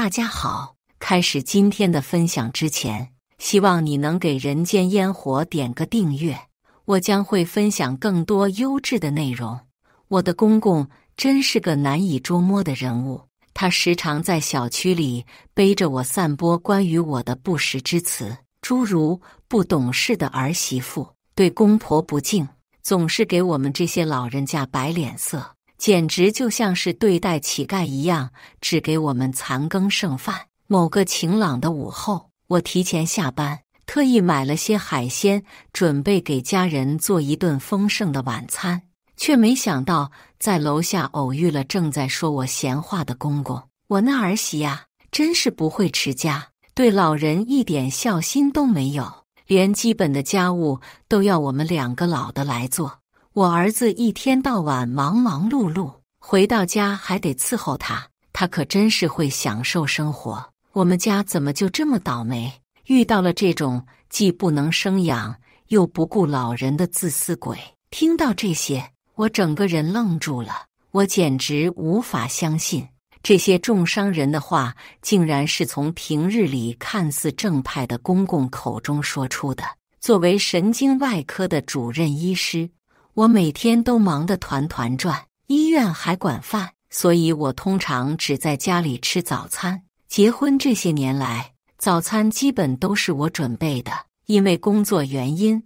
大家好，开始今天的分享之前，希望你能给人间烟火点个订阅，我将会分享更多优质的内容。我的公公真是个难以捉摸的人物，他时常在小区里背着我散播关于我的不实之词，诸如不懂事的儿媳妇，对公婆不敬，总是给我们这些老人家摆脸色，简直就像是对待乞丐一样，只给我们残羹剩饭。某个晴朗的午后，我提前下班，特意买了些海鲜，准备给家人做一顿丰盛的晚餐，却没想到在楼下偶遇了正在说我闲话的公公。我那儿媳呀，真是不会持家，对老人一点孝心都没有，连基本的家务都要我们两个老的来做。我儿子一天到晚忙忙碌碌，回到家还得伺候他，他可真是会享受生活。我们家怎么就这么倒霉，遇到了这种既不能生养又不顾老人的自私鬼？听到这些，我整个人愣住了，我简直无法相信，这些重伤人的话竟然是从平日里看似正派的公公口中说出的。作为神经外科的主任医师，我每天都忙得团团转，医院还管饭，所以我通常只在家里吃早餐。结婚这些年来，早餐基本都是我准备的，因为工作原因，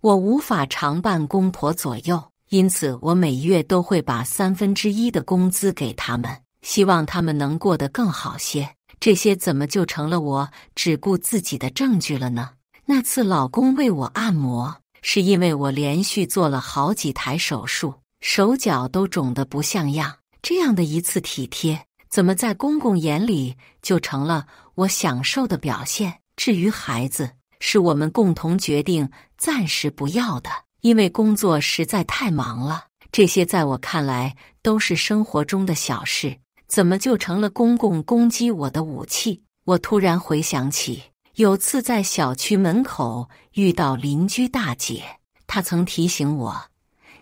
我无法常伴公婆左右，因此我每月都会把1/3的工资给他们，希望他们能过得更好些。这些怎么就成了我只顾自己的证据了呢？那次老公为我按摩，是因为我连续做了好几台手术，手脚都肿得不像样，这样的一次体贴，怎么在公公眼里就成了我享受的表现？至于孩子，是我们共同决定暂时不要的，因为工作实在太忙了。这些在我看来都是生活中的小事，怎么就成了公公攻击我的武器？我突然回想起，有次在小区门口遇到邻居大姐，她曾提醒我，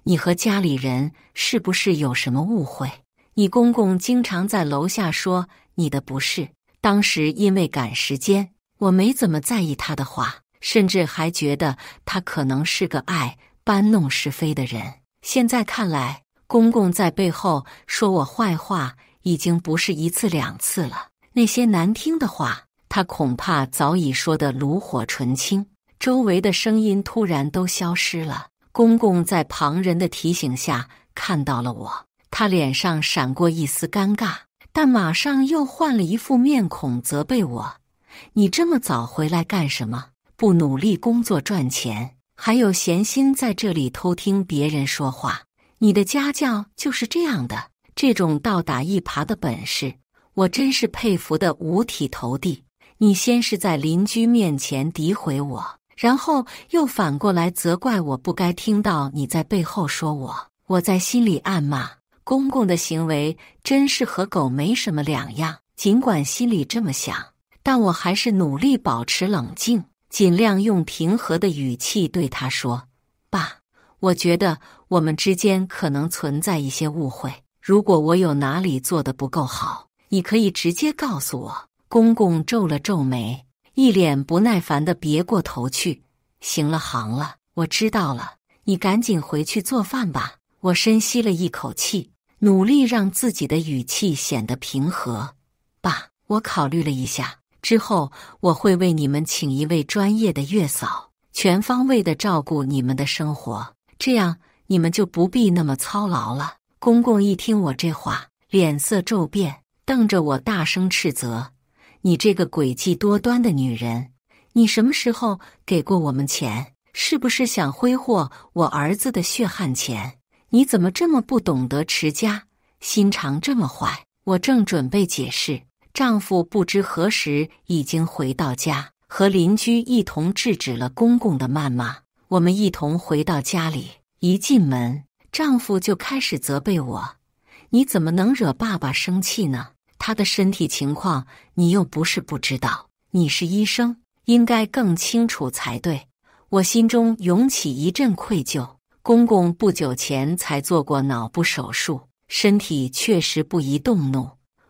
你和家里人是不是有什么误会？你公公经常在楼下说你的不是。当时因为赶时间，我没怎么在意他的话，甚至还觉得他可能是个爱搬弄是非的人。现在看来，公公在背后说我坏话已经不是1次2次了，那些难听的话，他恐怕早已说得炉火纯青。周围的声音突然都消失了，公公在旁人的提醒下看到了我，他脸上闪过一丝尴尬，但马上又换了一副面孔责备我，你这么早回来干什么？不努力工作赚钱，还有闲心在这里偷听别人说话，你的家教就是这样的？这种倒打一耙的本事，我真是佩服得五体投地。你先是在邻居面前诋毁我，然后又反过来责怪我不该听到你在背后说我。我在心里暗骂，公公的行为真是和狗没什么两样。尽管心里这么想，但我还是努力保持冷静，尽量用平和的语气对他说，爸，我觉得我们之间可能存在一些误会，如果我有哪里做得不够好，你可以直接告诉我。公公皱了皱眉，一脸不耐烦地别过头去。行了行了，我知道了，你赶紧回去做饭吧。我深吸了一口气，努力让自己的语气显得平和。爸，我考虑了一下，之后我会为你们请一位专业的月嫂，全方位地照顾你们的生活，这样你们就不必那么操劳了。公公一听我这话，脸色骤变，瞪着我大声斥责，你这个诡计多端的女人，你什么时候给过我们钱？是不是想挥霍我儿子的血汗钱？你怎么这么不懂得持家，心肠这么坏？我正准备解释，丈夫不知何时已经回到家，和邻居一同制止了公公的谩骂。我们一同回到家里，一进门，丈夫就开始责备我，你怎么能惹爸爸生气呢？他的身体情况你又不是不知道，你是医生，应该更清楚才对。我心中涌起一阵愧疚，公公不久前才做过脑部手术，身体确实不宜动怒，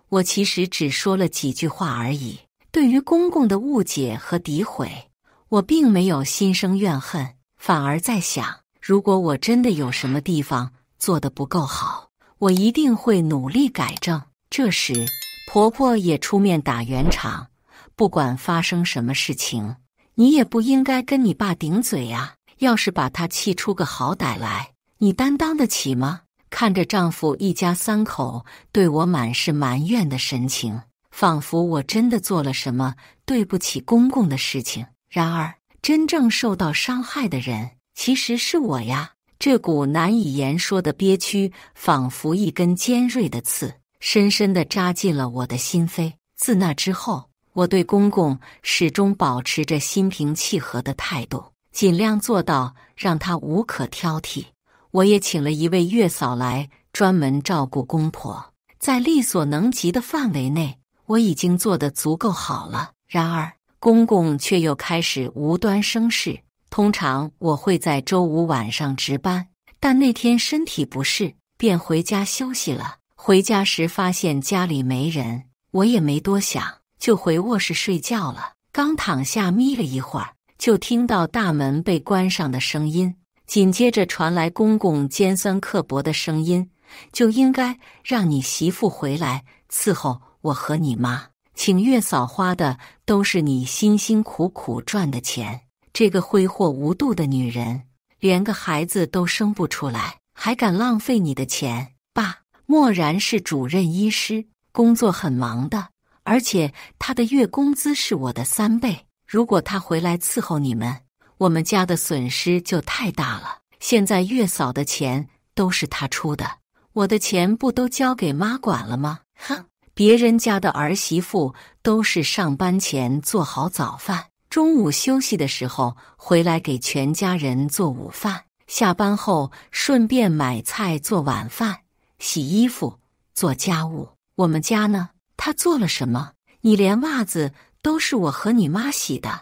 我其实只说了几句话而已。对于公公的误解和诋毁，我并没有心生怨恨，反而在想，如果我真的有什么地方做得不够好，我一定会努力改正。这时，婆婆也出面打圆场，不管发生什么事情，你也不应该跟你爸顶嘴呀。要是把他气出个好歹来，你担当得起吗？看着丈夫一家三口对我满是埋怨的神情，仿佛我真的做了什么对不起公公的事情。然而，真正受到伤害的人其实是我呀。这股难以言说的憋屈，仿佛一根尖锐的刺，深深地扎进了我的心扉。自那之后，我对公公始终保持着心平气和的态度，尽量做到让他无可挑剔。我也请了一位月嫂来专门照顾公婆，在力所能及的范围内，我已经做得足够好了。然而，公公却又开始无端生事。通常我会在周五晚上值班，但那天身体不适，便回家休息了。回家时发现家里没人，我也没多想，就回卧室睡觉了。刚躺下眯了一会儿，就听到大门被关上的声音，紧接着传来公公尖酸刻薄的声音：“就应该让你媳妇回来伺候我和你妈，请月嫂花的都是你辛辛苦苦赚的钱。这个挥霍无度的女人，连个孩子都生不出来，还敢浪费你的钱。爸，默然是主任医师，工作很忙的，而且他的月工资是我的3倍。如果他回来伺候你们，我们家的损失就太大了。现在月嫂的钱都是他出的，我的钱不都交给妈管了吗？哼，别人家的儿媳妇都是上班前做好早饭，中午休息的时候回来给全家人做午饭，下班后顺便买菜做晚饭，洗衣服，做家务。我们家呢？他做了什么？你连袜子都是我和你妈洗的。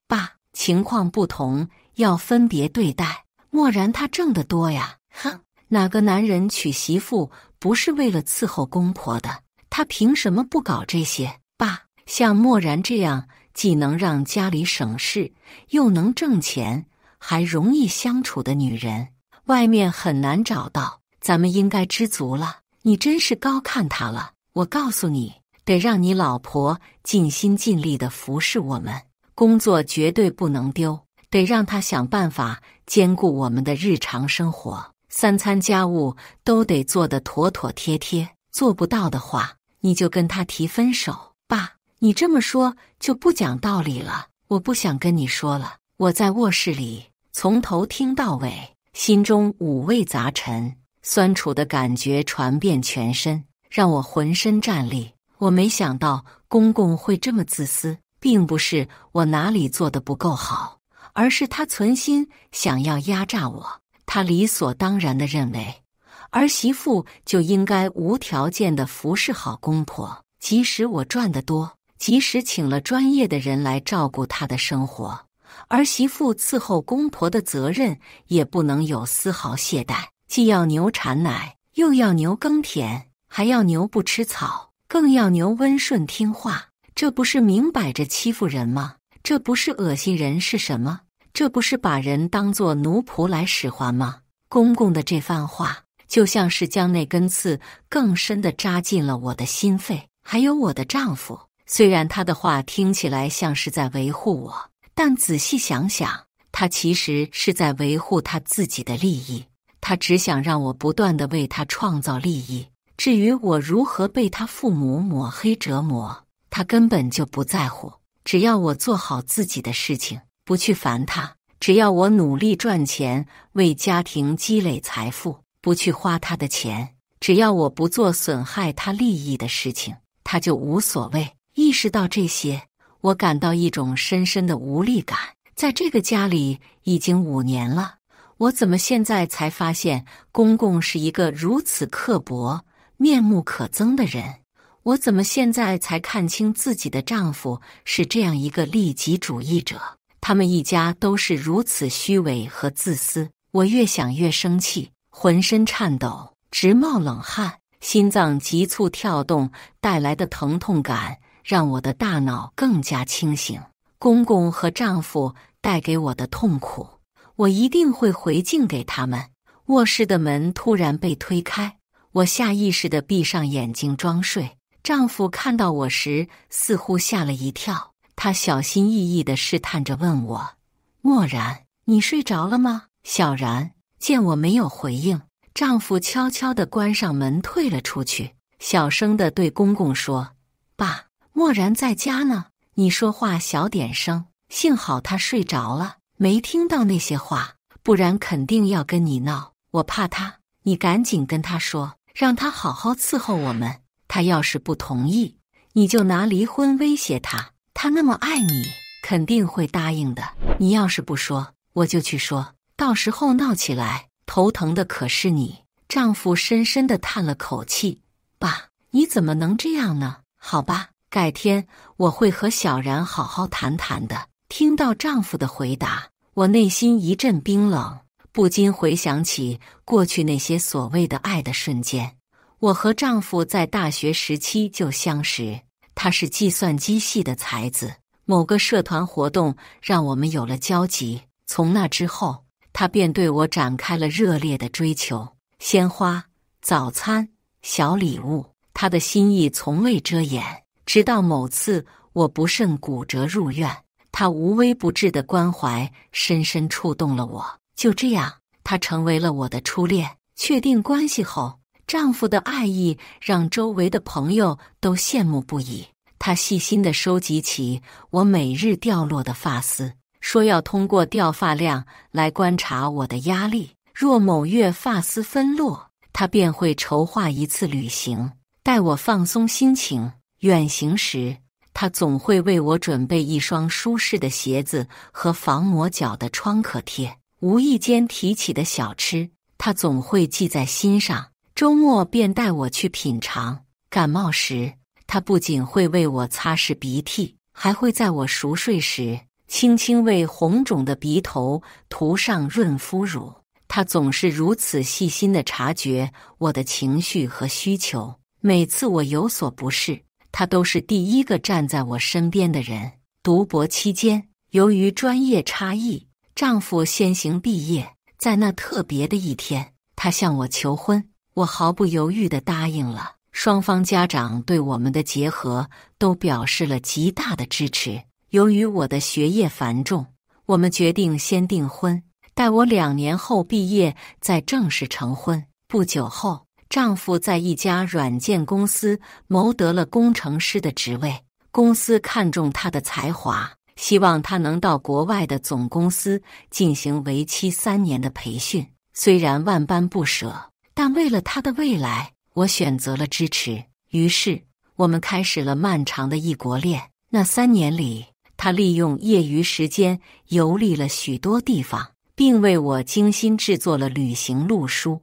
爸，情况不同，要分别对待。默然他挣得多呀。哼，哪个男人娶媳妇不是为了伺候公婆的？他凭什么不搞这些？爸，像默然这样既能让家里省事，又能挣钱，还容易相处的女人，外面很难找到。咱们应该知足了。你真是高看她了。我告诉你，得让你老婆尽心尽力地服侍我们，工作绝对不能丢，得让她想办法兼顾我们的日常生活，3餐家务都得做得妥妥帖帖。做不到的话，你就跟她提分手。爸，你这么说就不讲道理了。我不想跟你说了。我在卧室里从头听到尾，心中五味杂陈，酸楚的感觉传遍全身，让我浑身战栗。我没想到公公会这么自私，并不是我哪里做得不够好，而是他存心想要压榨我。他理所当然地认为，儿媳妇就应该无条件地服侍好公婆，即使我赚得多，即使请了专业的人来照顾她的生活，儿媳妇伺候公婆的责任也不能有丝毫懈怠。既要牛产奶，又要牛耕田，还要牛不吃草，更要牛温顺听话。这不是明摆着欺负人吗？这不是恶心人是什么？这不是把人当作奴仆来使唤吗？公公的这番话，就像是将那根刺更深地扎进了我的心肺。还有我的丈夫，虽然他的话听起来像是在维护我，但仔细想想，他其实是在维护他自己的利益。他只想让我不断地为他创造利益，至于我如何被他父母抹黑折磨，他根本就不在乎。只要我做好自己的事情，不去烦他；只要我努力赚钱，为家庭积累财富，不去花他的钱；只要我不做损害他利益的事情，他就无所谓。意识到这些，我感到一种深深的无力感。在这个家里已经5年了，我怎么现在才发现公公是一个如此刻薄、面目可憎的人？我怎么现在才看清自己的丈夫是这样一个利己主义者？他们一家都是如此虚伪和自私。我越想越生气，浑身颤抖，直冒冷汗。心脏急促跳动带来的疼痛感让我的大脑更加清醒。公公和丈夫带给我的痛苦，我一定会回敬给他们。卧室的门突然被推开，我下意识地闭上眼睛装睡。丈夫看到我时似乎吓了一跳，他小心翼翼地试探着问我：“默然，你睡着了吗？”小然见我没有回应，丈夫悄悄地关上门退了出去，小声地对公公说：“爸，默然在家呢，你说话小点声。幸好他睡着了，没听到那些话，不然肯定要跟你闹。我怕他，你赶紧跟他说，让他好好伺候我们。他要是不同意，你就拿离婚威胁他。他那么爱你，肯定会答应的。你要是不说，我就去说，到时候闹起来，头疼的可是你。”丈夫深深地叹了口气：“爸，你怎么能这样呢？好吧，改天我会和小然好好谈谈的。”听到丈夫的回答，我内心一阵冰冷，不禁回想起过去那些所谓的爱的瞬间。我和丈夫在大学时期就相识，他是计算机系的才子，某个社团活动让我们有了交集。从那之后，他便对我展开了热烈的追求，鲜花、早餐、小礼物，他的心意从未遮掩。直到某次我不慎骨折入院，他无微不至的关怀深深触动了我。就这样，他成为了我的初恋。确定关系后，丈夫的爱意让周围的朋友都羡慕不已。他细心地收集起我每日掉落的发丝，说要通过掉发量来观察我的压力。若某月发丝分落，他便会筹划一次旅行，带我放松心情。远行时，他总会为我准备一双舒适的鞋子和防磨脚的创可贴。无意间提起的小吃，他总会记在心上，周末便带我去品尝。感冒时，他不仅会为我擦拭鼻涕，还会在我熟睡时轻轻为红肿的鼻头涂上润肤乳。他总是如此细心地察觉我的情绪和需求，每次我有所不适，他都是第一个站在我身边的人。读博期间，由于专业差异，丈夫先行毕业。在那特别的一天，他向我求婚，我毫不犹豫地答应了。双方家长对我们的结合都表示了极大的支持。由于我的学业繁重，我们决定先订婚，待我2年后毕业再正式成婚。不久后，丈夫在一家软件公司谋得了工程师的职位，公司看中他的才华，希望他能到国外的总公司进行为期3年的培训。虽然万般不舍，但为了他的未来，我选择了支持。于是，我们开始了漫长的异国恋。那3年里，他利用业余时间游历了许多地方，并为我精心制作了旅行路书。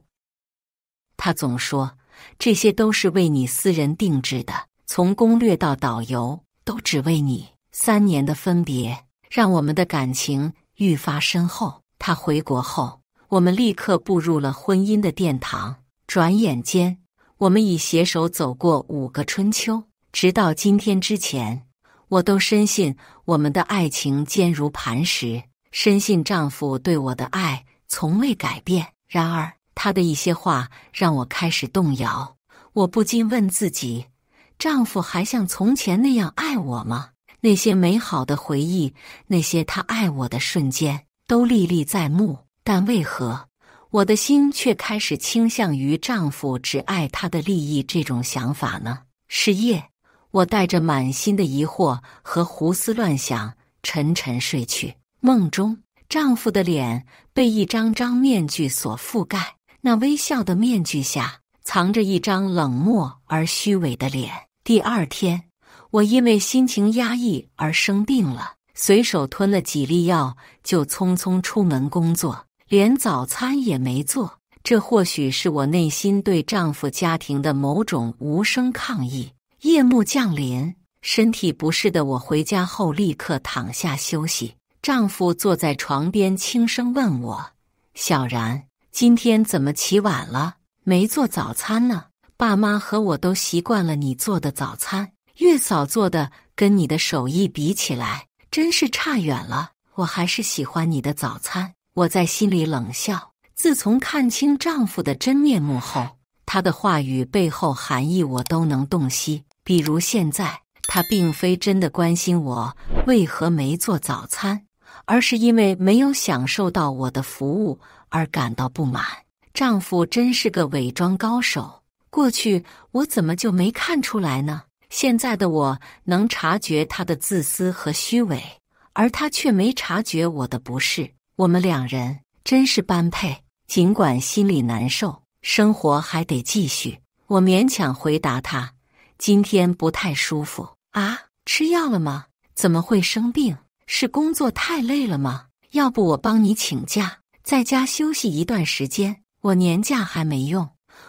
他总说，这些都是为你私人定制的，从攻略到导游，都只为你。3年的分别，让我们的感情愈发深厚。他回国后，我们立刻步入了婚姻的殿堂。转眼间，我们已携手走过5个春秋，直到今天之前，我都深信我们的爱情坚如磐石，深信丈夫对我的爱从未改变。然而，他的一些话让我开始动摇，我不禁问自己，丈夫还像从前那样爱我吗？那些美好的回忆，那些他爱我的瞬间，都历历在目，但为何我的心却开始倾向于丈夫只爱他的利益这种想法呢？是夜，我带着满心的疑惑和胡思乱想沉沉睡去。梦中，丈夫的脸被一张张面具所覆盖，那微笑的面具下藏着一张冷漠而虚伪的脸。第2天，我因为心情压抑而生病了，随手吞了几粒药就匆匆出门工作，连早餐也没做。这或许是我内心对丈夫家庭的某种无声抗议。夜幕降临，身体不适的我回家后立刻躺下休息。丈夫坐在床边轻声问我：“小然，今天怎么起晚了？没做早餐呢？爸妈和我都习惯了你做的早餐，月嫂做的跟你的手艺比起来，真是差远了。我还是喜欢你的早餐。我在心里冷笑。自从看清丈夫的真面目后，他的话语背后含义我都能洞悉。比如现在，他并非真的关心我为何没做早餐，而是因为没有享受到我的服务而感到不满。丈夫真是个伪装高手，过去我怎么就没看出来呢？现在的我能察觉他的自私和虚伪，而他却没察觉我的不是。我们两人真是般配。尽管心里难受，生活还得继续。我勉强回答他，今天不太舒服。啊，吃药了吗？怎么会生病？是工作太累了吗？要不我帮你请假，在家休息一段时间。我年假还没用，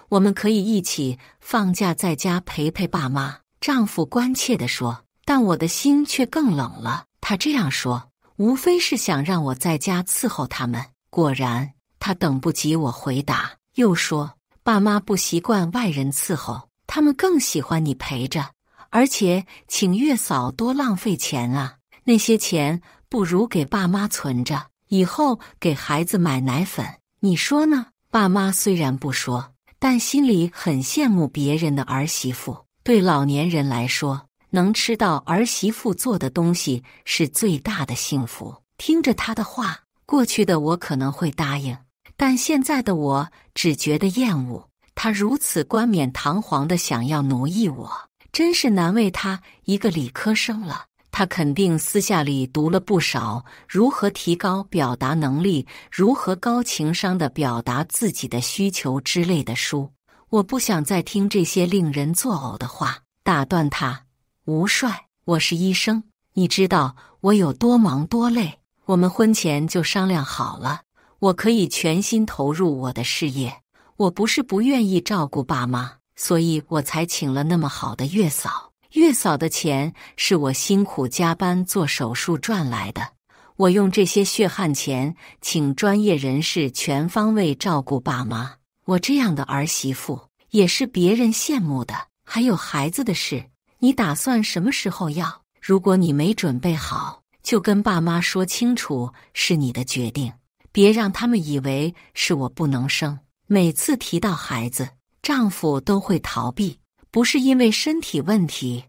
我们可以一起放假在家陪陪爸妈。丈夫关切地说，但我的心却更冷了。他这样说，无非是想让我在家伺候他们。果然，他等不及我回答，又说，爸妈不习惯外人伺候，他们更喜欢你陪着，而且请月嫂多浪费钱啊，那些钱不如给爸妈存着，以后给孩子买奶粉，你说呢？爸妈虽然不说，但心里很羡慕别人的儿媳妇。对老年人来说，能吃到儿媳妇做的东西是最大的幸福。听着他的话，过去的我可能会答应，但现在的我只觉得厌恶。他如此冠冕堂皇地想要奴役我，真是难为他一个理科生了。他肯定私下里读了不少如何提高表达能力、如何高情商地表达自己的需求之类的书。我不想再听这些令人作呕的话，打断他。吴帅，我是医生，你知道我有多忙多累，我们婚前就商量好了，我可以全心投入我的事业。我不是不愿意照顾爸妈，所以我才请了那么好的月嫂。月嫂的钱是我辛苦加班做手术赚来的，我用这些血汗钱请专业人士全方位照顾爸妈。我这样的儿媳妇也是别人羡慕的。还有孩子的事，你打算什么时候要？如果你没准备好，就跟爸妈说清楚是你的决定，别让他们以为是我不能生。每次提到孩子，丈夫都会逃避，不是因为身体问题，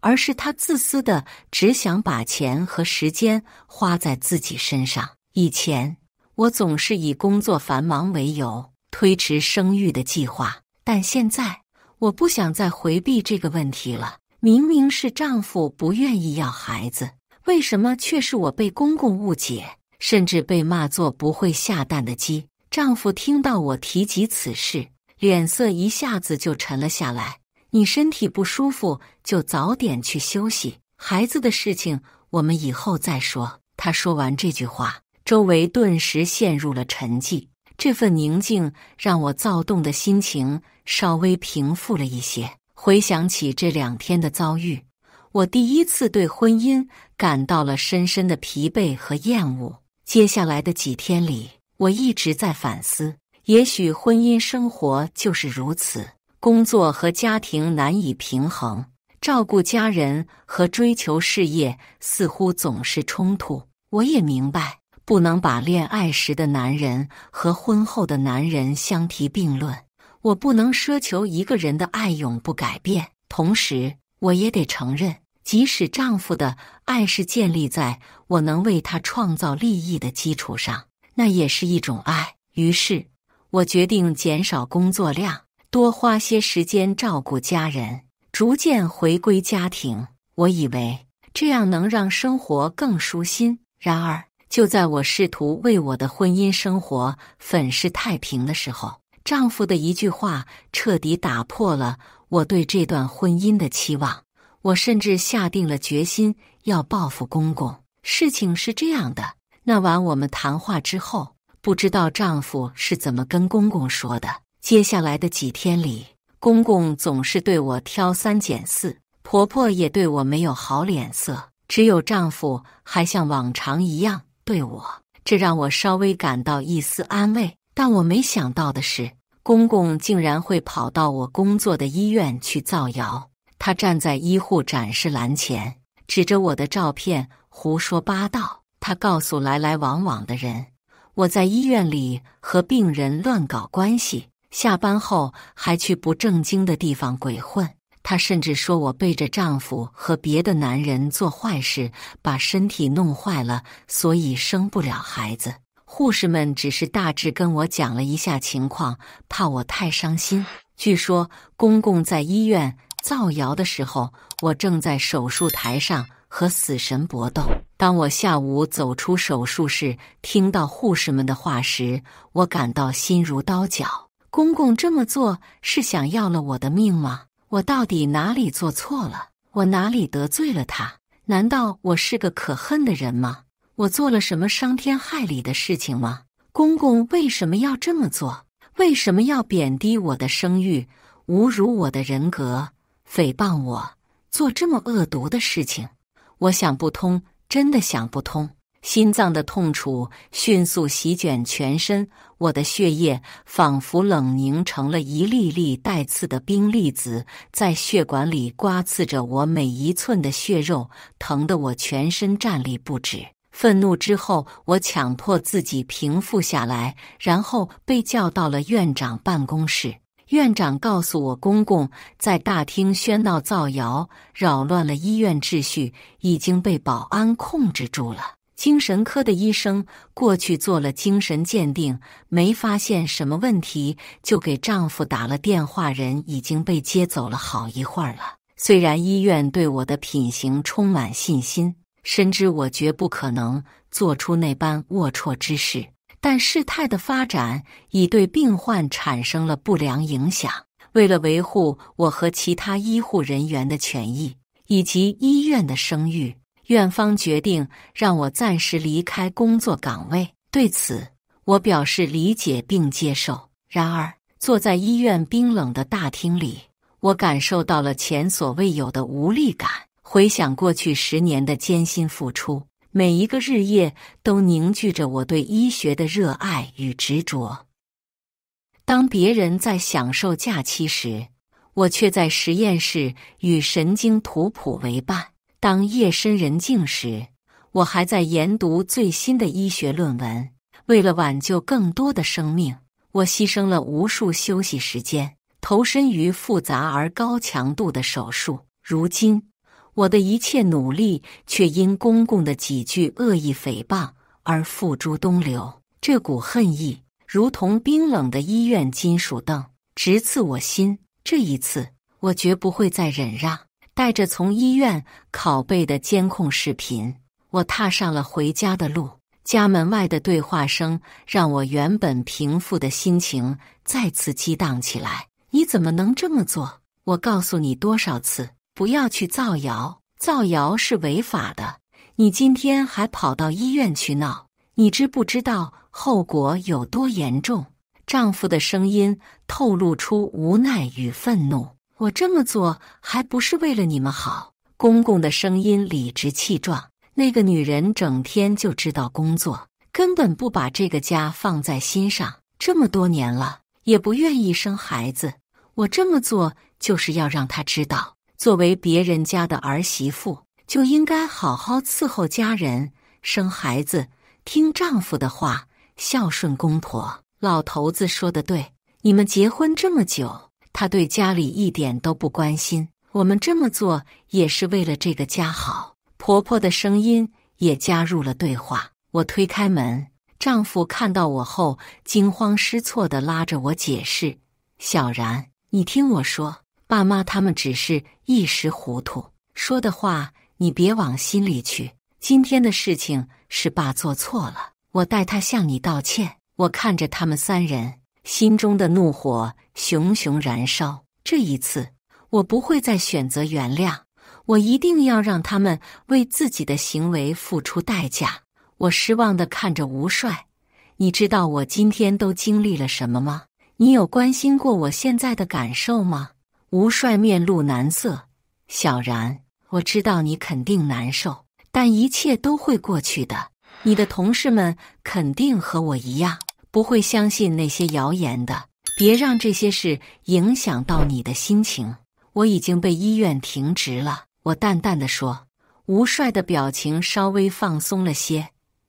而是他自私的只想把钱和时间花在自己身上。以前我总是以工作繁忙为由推迟生育的计划，但现在我不想再回避这个问题了。明明是丈夫不愿意要孩子，为什么却是我被公公误解，甚至被骂作不会下蛋的鸡？丈夫听到我提及此事，脸色一下子就沉了下来。你身体不舒服就早点去休息，孩子的事情我们以后再说。他说完这句话，周围顿时陷入了沉寂。这份宁静让我躁动的心情稍微平复了一些。回想起这2天的遭遇，我第一次对婚姻感到了深深的疲惫和厌恶。接下来的几天里，我一直在反思，也许婚姻生活就是如此，工作和家庭难以平衡，照顾家人和追求事业似乎总是冲突。我也明白，不能把恋爱时的男人和婚后的男人相提并论，我不能奢求一个人的爱永不改变。同时，我也得承认，即使丈夫的爱是建立在我能为他创造利益的基础上，那也是一种爱。于是，我决定减少工作量，多花些时间照顾家人，逐渐回归家庭。我以为这样能让生活更舒心。然而，就在我试图为我的婚姻生活粉饰太平的时候，丈夫的一句话彻底打破了我对这段婚姻的期望。我甚至下定了决心要报复公公。事情是这样的，那晚我们谈话之后，不知道丈夫是怎么跟公公说的。接下来的几天里，公公总是对我挑三拣四，婆婆也对我没有好脸色，只有丈夫还像往常一样对我，这让我稍微感到一丝安慰。但我没想到的是，公公竟然会跑到我工作的医院去造谣。他站在医护展示栏前，指着我的照片胡说八道。他告诉来来往往的人，我在医院里和病人乱搞关系，下班后还去不正经的地方鬼混。她甚至说我背着丈夫和别的男人做坏事，把身体弄坏了，所以生不了孩子。护士们只是大致跟我讲了一下情况，怕我太伤心。据说公公在医院造谣的时候，我正在手术台上和死神搏斗。当我下午走出手术室，听到护士们的话时，我感到心如刀绞。公公这么做是想要了我的命吗？我到底哪里做错了？我哪里得罪了他？难道我是个可恨的人吗？我做了什么伤天害理的事情吗？公公为什么要这么做？为什么要贬低我的声誉，侮辱我的人格，诽谤我，做这么恶毒的事情？我想不通，真的想不通。心脏的痛楚迅速席卷全身，我的血液仿佛冷凝成了一粒粒带刺的冰粒子，在血管里刮刺着我每一寸的血肉，疼得我全身战栗不止。愤怒之后，我强迫自己平复下来，然后被叫到了院长办公室。院长告诉我，公公在大厅喧闹造谣，扰乱了医院秩序，已经被保安控制住了。精神科的医生过去做了精神鉴定，没发现什么问题，就给丈夫打了电话，人已经被接走了好一会儿了。虽然医院对我的品行充满信心，深知我绝不可能做出那般龌龊之事，但事态的发展已对病患产生了不良影响。为了维护我和其他医护人员的权益以及医院的声誉，院方决定让我暂时离开工作岗位。对此，我表示理解并接受。然而，坐在医院冰冷的大厅里，我感受到了前所未有的无力感。回想过去10年的艰辛付出，每一个日夜都凝聚着我对医学的热爱与执着。当别人在享受假期时，我却在实验室与神经图谱为伴。当夜深人静时，我还在研读最新的医学论文。为了挽救更多的生命，我牺牲了无数休息时间，投身于复杂而高强度的手术。如今，我的一切努力却因公公的几句恶意诽谤而付诸东流。这股恨意如同冰冷的医院金属镫，直刺我心。这一次，我绝不会再忍让。带着从医院拷贝的监控视频，我踏上了回家的路。家门外的对话声让我原本平复的心情再次激荡起来。你怎么能这么做？我告诉你多少次，不要去造谣，造谣是违法的。你今天还跑到医院去闹，你知不知道后果有多严重？丈夫的声音透露出无奈与愤怒。我这么做还不是为了你们好。公公的声音理直气壮。那个女人整天就知道工作，根本不把这个家放在心上，这么多年了，也不愿意生孩子。我这么做就是要让她知道，作为别人家的儿媳妇，就应该好好伺候家人，生孩子，听丈夫的话，孝顺公婆。老头子说得对，你们结婚这么久，他对家里一点都不关心，我们这么做也是为了这个家好。婆婆的声音也加入了对话。我推开门，丈夫看到我后惊慌失措地拉着我解释：小然，你听我说，爸妈他们只是一时糊涂，说的话你别往心里去。今天的事情是爸做错了，我代他向你道歉。我看着他们3人，心中的怒火熊熊燃烧。这一次，我不会再选择原谅，我一定要让他们为自己的行为付出代价。我失望地看着吴帅，你知道我今天都经历了什么吗？你有关心过我现在的感受吗？吴帅面露难色。小然，我知道你肯定难受，但一切都会过去的。你的同事们肯定和我一样，不会相信那些谣言的。别让这些事影响到你的心情。我已经被医院停职了。我淡淡的说。吴帅的表情稍微放松了些。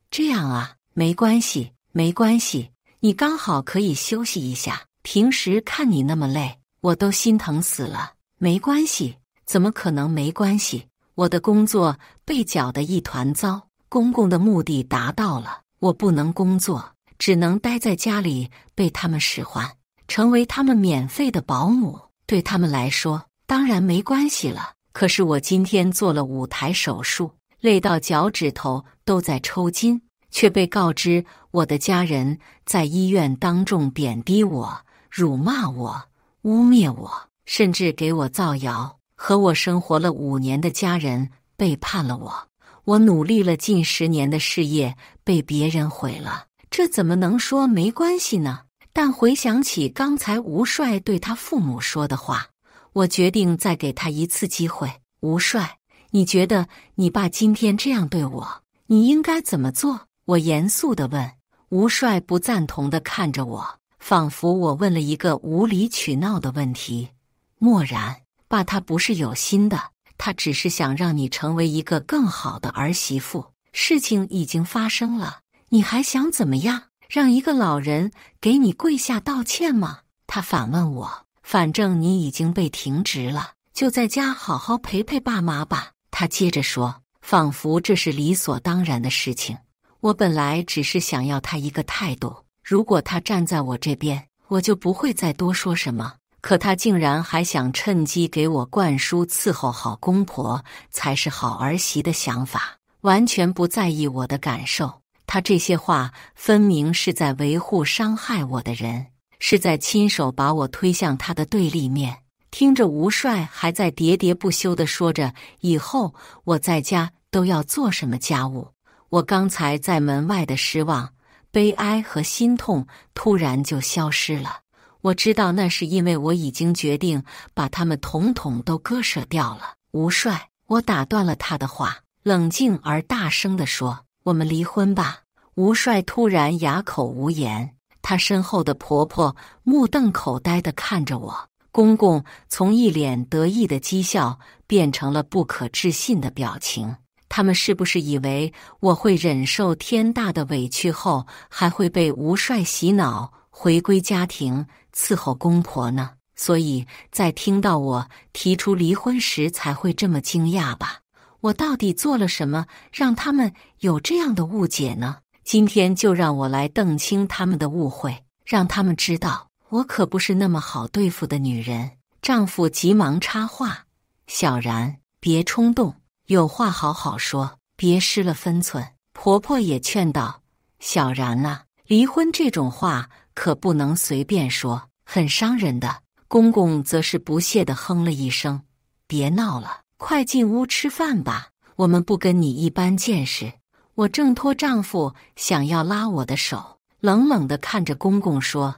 这样啊，没关系，没关系，你刚好可以休息一下。平时看你那么累，我都心疼死了。没关系，怎么可能没关系？我的工作被搅得一团糟，公公的目的达到了，我不能工作，只能待在家里被他们使唤，成为他们免费的保姆。对他们来说，当然没关系了。可是我今天做了5台手术，累到脚趾头都在抽筋，却被告知我的家人在医院当众贬低我、辱骂我、污蔑我，甚至给我造谣。和我生活了5年的家人背叛了我，我努力了近10年的事业被别人毁了，这怎么能说没关系呢？但回想起刚才吴帅对他父母说的话，我决定再给他一次机会。吴帅，你觉得你爸今天这样对我，你应该怎么做？我严肃地问。吴帅不赞同地看着我，仿佛我问了一个无理取闹的问题。漠然，爸他不是有心的，他只是想让你成为一个更好的儿媳妇。事情已经发生了，你还想怎么样？让一个老人给你跪下道歉吗？他反问我。反正你已经被停职了，就在家好好陪陪爸妈吧。他接着说，仿佛这是理所当然的事情。我本来只是想要他一个态度，如果他站在我这边，我就不会再多说什么。可他竟然还想趁机给我灌输伺候好公婆才是好儿媳的想法，完全不在意我的感受。他这些话分明是在维护伤害我的人，是在亲手把我推向他的对立面。听着吴帅还在喋喋不休地说着以后我在家都要做什么家务，我刚才在门外的失望、悲哀和心痛突然就消失了。我知道那是因为我已经决定把他们统统都割舍掉了。吴帅，我打断了他的话，冷静而大声地说，我们离婚吧。吴帅突然哑口无言，他身后的婆婆目瞪口呆地看着我，公公从一脸得意的讥笑变成了不可置信的表情。他们是不是以为我会忍受天大的委屈后，还会被吴帅洗脑，回归家庭，伺候公婆呢？所以在听到我提出离婚时才会这么惊讶吧？我到底做了什么让他们有这样的误解呢？今天就让我来澄清他们的误会，让他们知道我可不是那么好对付的女人。丈夫急忙插话，小然，别冲动，有话好好说，别失了分寸。婆婆也劝道，小然啊，离婚这种话可不能随便说，很伤人的。公公则是不屑地哼了一声，别闹了，快进屋吃饭吧，我们不跟你一般见识。我挣脱丈夫想要拉我的手，冷冷地看着公公说，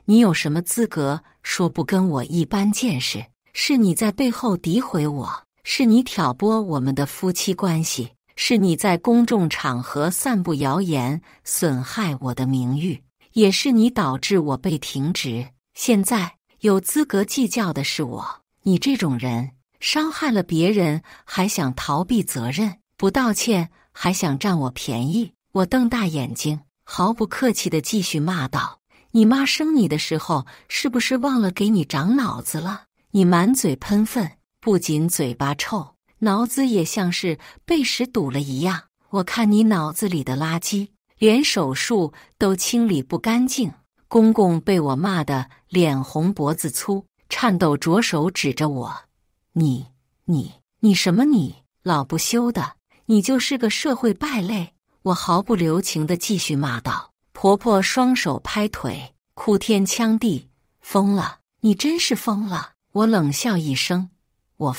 你有什么资格说不跟我一般见识？是你在背后诋毁我，是你挑拨我们的夫妻关系，是你在公众场合散布谣言，损害我的名誉，也是你导致我被停职。现在有资格计较的是我，你这种人伤害了别人还想逃避责任，不道歉还想占我便宜。我瞪大眼睛，毫不客气地继续骂道，你妈生你的时候是不是忘了给你长脑子了？你满嘴喷粪，不仅嘴巴臭，脑子也像是被屎堵了一样。我看你脑子里的垃圾，连手术都清理不干净。公公被我骂得脸红脖子粗，颤抖着手指着我，你什么你？老不休的，你就是个社会败类！我毫不留情地继续骂道。婆婆双手拍腿，哭天抢地，疯了！你真是疯了！我冷笑一声，我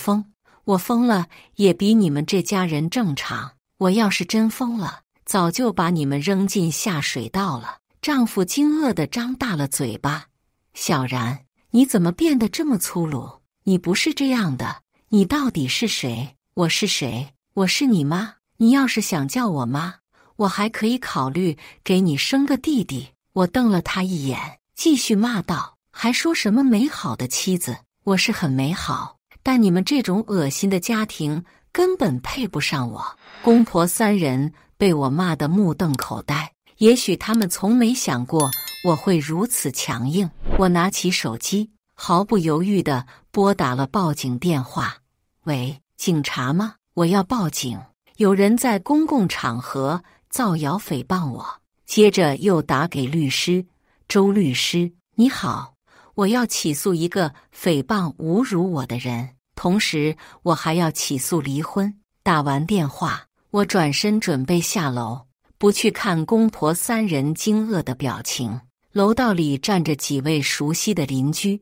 疯了也比你们这家人正常。我要是真疯了，早就把你们扔进下水道了。丈夫惊愕地张大了嘴巴，小然，你怎么变得这么粗鲁？你不是这样的，你到底是谁？我是谁？我是你妈。你要是想叫我妈，我还可以考虑给你生个弟弟。我瞪了他一眼，继续骂道，还说什么美好的妻子？我是很美好，但你们这种恶心的家庭根本配不上我。公婆三人被我骂得目瞪口呆，也许他们从没想过我会如此强硬。我拿起手机，毫不犹豫地拨打了报警电话。喂，警察吗？我要报警，有人在公共场合造谣诽谤我。接着又打给律师，周律师，你好，我要起诉一个诽谤侮辱我的人，同时我还要起诉离婚。打完电话，我转身准备下楼，不去看公婆三人惊愕的表情。楼道里站着几位熟悉的邻居，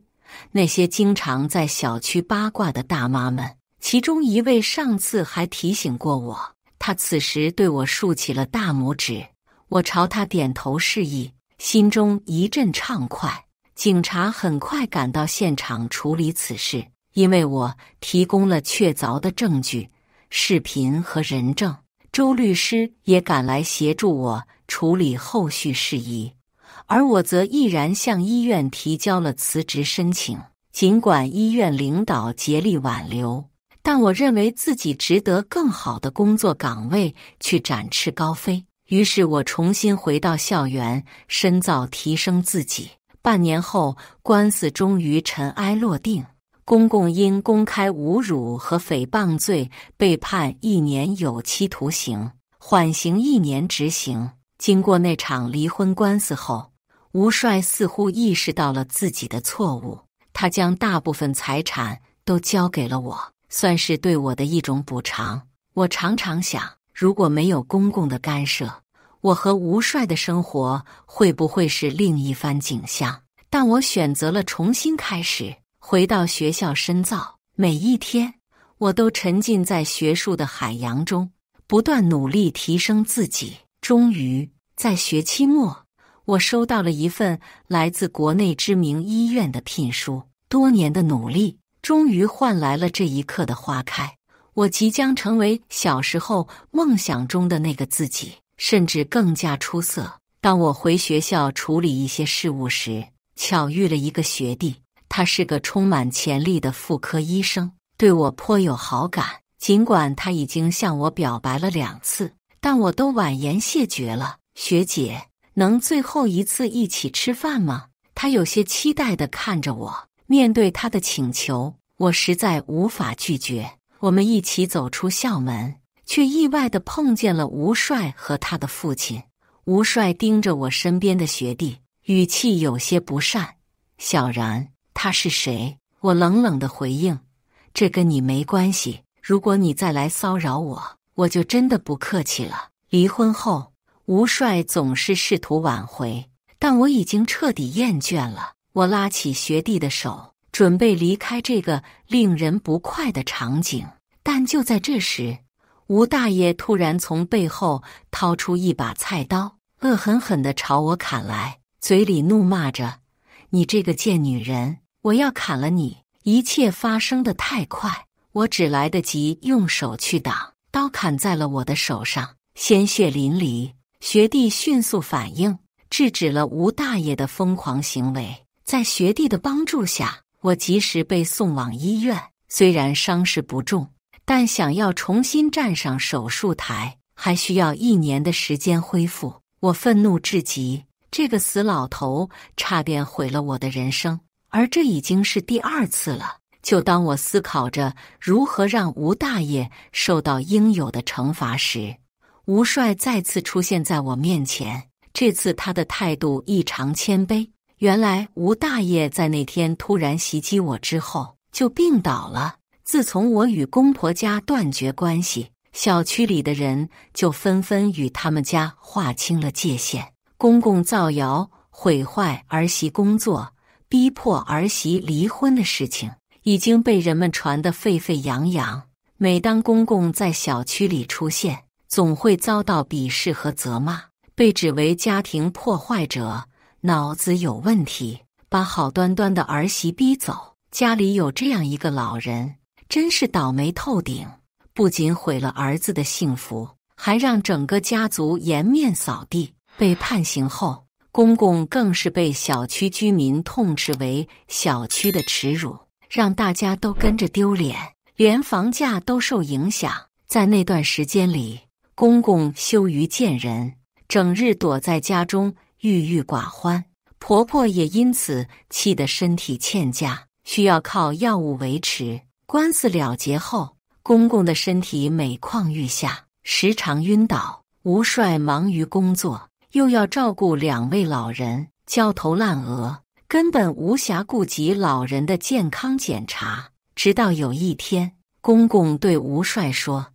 那些经常在小区八卦的大妈们。其中一位上次还提醒过我，她此时对我竖起了大拇指，我朝她点头示意，心中一阵畅快。警察很快赶到现场处理此事，因为我提供了确凿的证据、视频和人证。周律师也赶来协助我处理后续事宜，而我则毅然向医院提交了辞职申请。尽管医院领导竭力挽留，但我认为自己值得更好的工作岗位去展翅高飞。于是我重新回到校园，深造提升自己。半年后，官司终于尘埃落定，公公因公开侮辱和诽谤罪被判1年有期徒刑，缓刑1年执行。经过那场离婚官司后，吴帅似乎意识到了自己的错误，他将大部分财产都交给了我，算是对我的一种补偿。我常常想，如果没有公公的干涉，我和吴帅的生活会不会是另一番景象？但我选择了重新开始，回到学校深造。每一天，我都沉浸在学术的海洋中，不断努力提升自己。终于，在学期末，我收到了一份来自国内知名医院的聘书。多年的努力，终于换来了这一刻的花开。我即将成为小时候梦想中的那个自己，甚至更加出色。当我回学校处理一些事务时，巧遇了一个学弟，他是个充满潜力的妇科医生，对我颇有好感。尽管他已经向我表白了2次，但我都婉言谢绝了。学姐，能最后一次一起吃饭吗？他有些期待地看着我。面对他的请求，我实在无法拒绝。我们一起走出校门，却意外地碰见了吴帅和他的父亲。吴帅盯着我身边的学弟，语气有些不善。小然，他是谁？我冷冷地回应，这跟你没关系。如果你再来骚扰我，我就真的不客气了。离婚后，吴帅总是试图挽回，但我已经彻底厌倦了。我拉起学弟的手，准备离开这个令人不快的场景。但就在这时，吴大爷突然从背后掏出一把菜刀，恶狠狠地朝我砍来，嘴里怒骂着：“你这个贱女人，我要砍了你！”一切发生得太快，我只来得及用手去挡，刀砍在了我的手上，鲜血淋漓。学弟迅速反应，制止了吴大爷的疯狂行为。在学弟的帮助下，我及时被送往医院。虽然伤势不重，但想要重新站上手术台，还需要1年的时间恢复。我愤怒至极，这个死老头差点毁了我的人生，而这已经是第2次了。就当我思考着如何让吴大爷受到应有的惩罚时，吴帅再次出现在我面前。这次他的态度异常谦卑。原来吴大爷在那天突然袭击我之后就病倒了。自从我与公婆家断绝关系，小区里的人就纷纷与他们家划清了界限。公公造谣毁坏儿媳工作，逼迫儿媳离婚的事情已经被人们传得沸沸扬扬。每当公公在小区里出现，总会遭到鄙视和责骂，被指为家庭破坏者，脑子有问题，把好端端的儿媳逼走。家里有这样一个老人，真是倒霉透顶，不仅毁了儿子的幸福，还让整个家族颜面扫地。被判刑后，公公更是被小区居民痛斥为小区的耻辱，让大家都跟着丢脸，连房价都受影响。在那段时间里，公公羞于见人，整日躲在家中郁郁寡欢，婆婆也因此气得身体欠佳，需要靠药物维持。官司了结后，公公的身体每况愈下，时常晕倒。吴帅忙于工作，又要照顾2位老人，焦头烂额，根本无暇顾及老人的健康检查。直到有一天，公公对吴帅说：“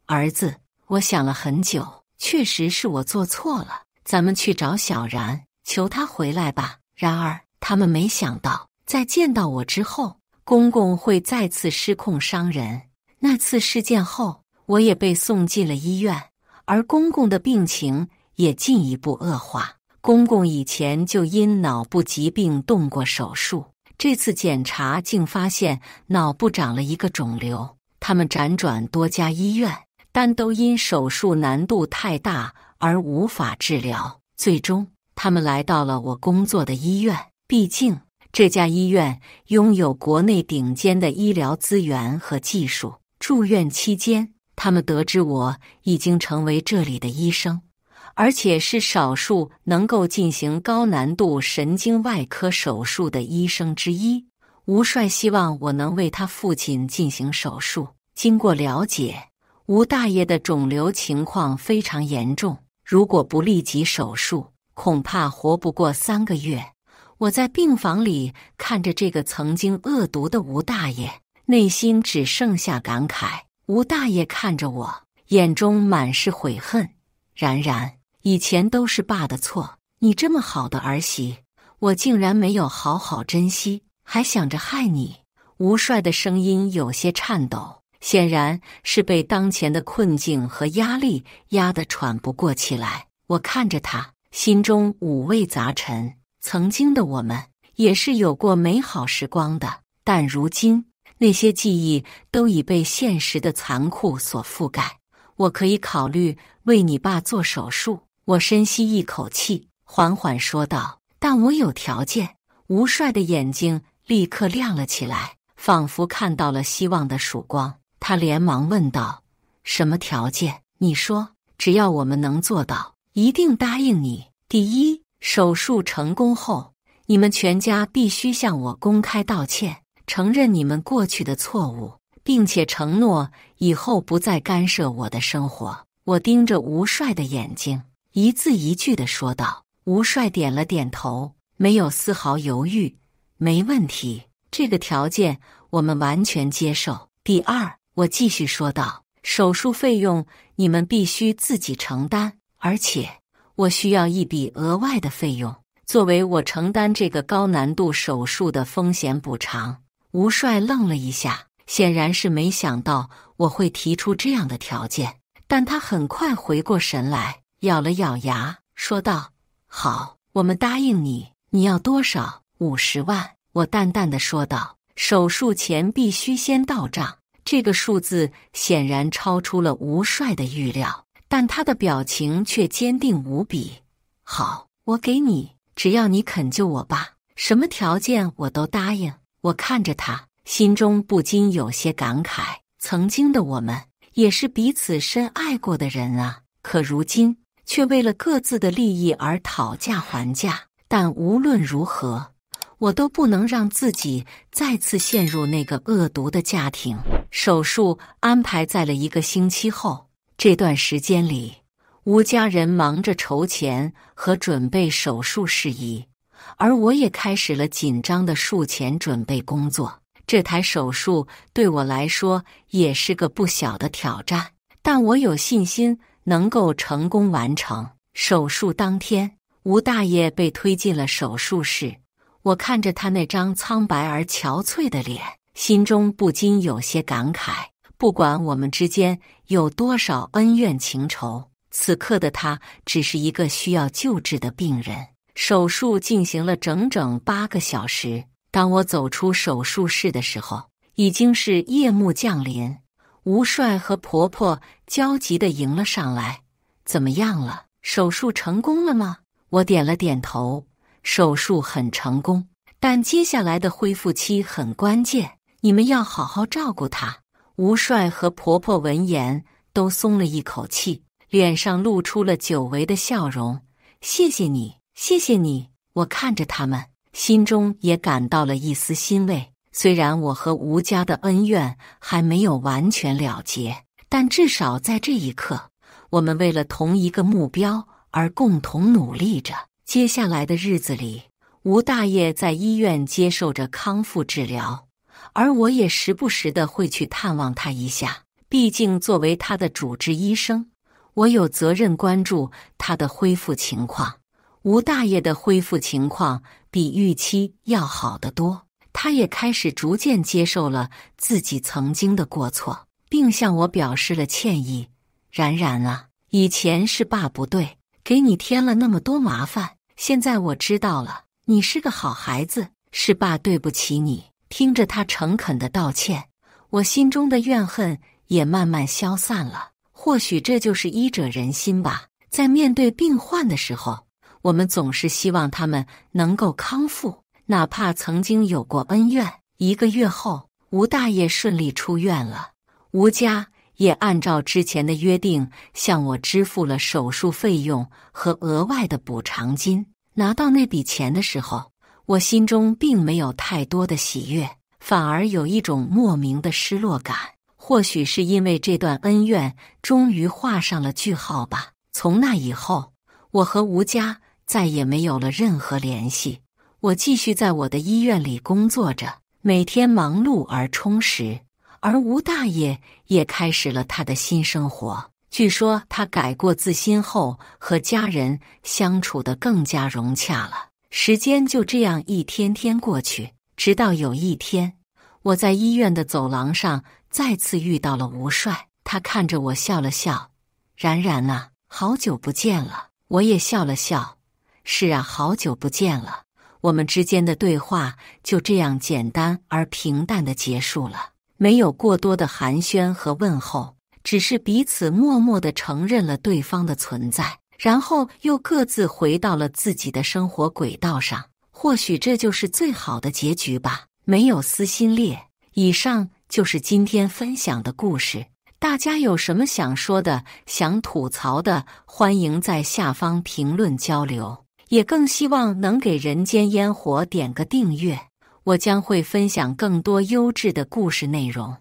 儿子，我想了很久，确实是我做错了，咱们去找小然，求他回来吧。”然而，他们没想到，在见到我之后，公公会再次失控伤人。那次事件后，我也被送进了医院，而公公的病情也进一步恶化。公公以前就因脑部疾病动过手术，这次检查竟发现脑部长了一个肿瘤。他们辗转多家医院，但都因手术难度太大而无法治疗。最终，他们来到了我工作的医院，毕竟这家医院拥有国内顶尖的医疗资源和技术。住院期间，他们得知我已经成为这里的医生，而且是少数能够进行高难度神经外科手术的医生之一。吴帅希望我能为他父亲进行手术。经过了解，吴大爷的肿瘤情况非常严重，如果不立即手术，恐怕活不过3个月。我在病房里看着这个曾经恶毒的吴大爷，内心只剩下感慨。吴大爷看着我，眼中满是悔恨。然然，以前都是爸的错，你这么好的儿媳，我竟然没有好好珍惜，还想着害你。吴帅的声音有些颤抖，显然是被当前的困境和压力压得喘不过气来。我看着他，心中五味杂陈。曾经的我们也是有过美好时光的，但如今那些记忆都已被现实的残酷所覆盖。我可以考虑为你爸做手术。我深吸一口气，缓缓说道，但我有条件。吴帅的眼睛立刻亮了起来，仿佛看到了希望的曙光。他连忙问道，什么条件？你说，只要我们能做到，一定答应你。第一，手术成功后，你们全家必须向我公开道歉，承认你们过去的错误，并且承诺以后不再干涉我的生活。我盯着吴帅的眼睛，一字一句地说道。吴帅点了点头，没有丝毫犹豫。没问题，这个条件我们完全接受。第二，我继续说道，手术费用你们必须自己承担，而且我需要一笔额外的费用，作为我承担这个高难度手术的风险补偿。吴帅愣了一下，显然是没想到我会提出这样的条件，但他很快回过神来，咬了咬牙，说道，好，我们答应你。你要多少？50万。我淡淡的说道，手术钱必须先到账。这个数字显然超出了吴帅的预料，但他的表情却坚定无比。好，我给你，只要你肯救我爸，什么条件我都答应。我看着他，心中不禁有些感慨，曾经的我们也是彼此深爱过的人啊，可如今却为了各自的利益而讨价还价。但无论如何，我都不能让自己再次陷入那个恶毒的家庭。手术安排在了1个星期后，这段时间里，吴家人忙着筹钱和准备手术事宜，而我也开始了紧张的术前准备工作。这台手术对我来说也是个不小的挑战，但我有信心能够成功完成。手术当天，吴大爷被推进了手术室，我看着他那张苍白而憔悴的脸，心中不禁有些感慨。不管我们之间有多少恩怨情仇，此刻的他只是一个需要救治的病人。手术进行了整整8个小时。当我走出手术室的时候，已经是夜幕降临。吴帅和婆婆焦急地迎了上来。怎么样了？手术成功了吗？我点了点头。手术很成功，但接下来的恢复期很关键，你们要好好照顾他。吴帅和婆婆闻言都松了一口气，脸上露出了久违的笑容。谢谢你，谢谢你。我看着他们，心中也感到了一丝欣慰。虽然我和吴家的恩怨还没有完全了结，但至少在这一刻，我们为了同一个目标而共同努力着。接下来的日子里，吴大爷在医院接受着康复治疗，而我也时不时的会去探望他一下。毕竟作为他的主治医生，我有责任关注他的恢复情况。吴大爷的恢复情况比预期要好得多，他也开始逐渐接受了自己曾经的过错，并向我表示了歉意。然然啊，以前是爸不对，给你添了那么多麻烦，现在我知道了，你是个好孩子，是爸对不起你。听着他诚恳的道歉，我心中的怨恨也慢慢消散了。或许这就是医者仁心吧，在面对病患的时候，我们总是希望他们能够康复，哪怕曾经有过恩怨。1个月后，吴大爷顺利出院了，吴家也按照之前的约定向我支付了手术费用和额外的补偿金。拿到那笔钱的时候，我心中并没有太多的喜悦，反而有一种莫名的失落感。或许是因为这段恩怨终于画上了句号吧。从那以后，我和吴家再也没有了任何联系。我继续在我的医院里工作着，每天忙碌而充实。而吴大爷也开始了他的新生活。据说他改过自新后，和家人相处得更加融洽了。时间就这样一天天过去，直到有一天，我在医院的走廊上再次遇到了吴帅。他看着我笑了笑：“然然啊，好久不见了。”我也笑了笑：“是啊，好久不见了。”我们之间的对话就这样简单而平淡地结束了，没有过多的寒暄和问候，只是彼此默默地承认了对方的存在，然后又各自回到了自己的生活轨道上。或许这就是最好的结局吧，没有撕心裂。以上就是今天分享的故事，大家有什么想说的、想吐槽的，欢迎在下方评论交流，也更希望能给人间烟火点个订阅，我将会分享更多优质的故事内容。